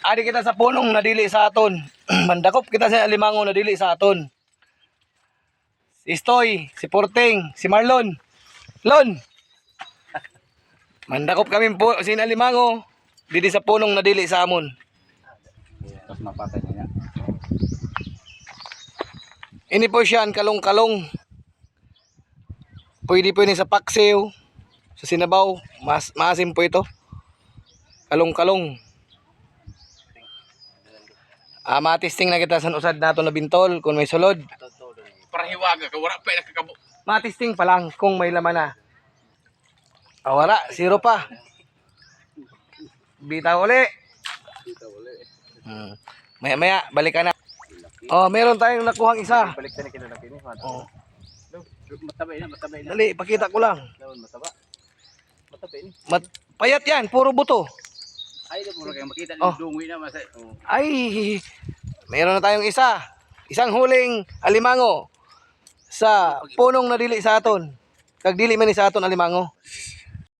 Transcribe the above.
Adi kita sa punong nadili sa aton. Mandakop kita sa alimango nadili sa aton. Si Stoy, si Porting, si Marlon. Lon! Mandakop kami po sin alimango dili sa punong nadili sa amon. Tapos mapatay niya. Ini po siya ang kalong-kalong. Pwede sa paksiw, sa sinabaw, maasim po ito. Kalong-kalong. Matisting na kita sa usad nato na bintol kung may sulod. Para hiwaga ka wala pa nakakabo. Matisting pa lang kung may laman na. Wala, zero pa. Bitaw uli. Maya-maya, balikan na. Meron tayong nakuhang isa. Balik na kinalaki ni. Oh. Matabay na. Dali, pakita ko lang. Mataba. Matabay ni. Payat yan, puro buto. Ay, puro kayo makita Oh. ni dungoy na masay. Ay, meron na tayong isa. Isang huling alimango sa punong nadili sa aton. Kag dili man ni sa aton alimango.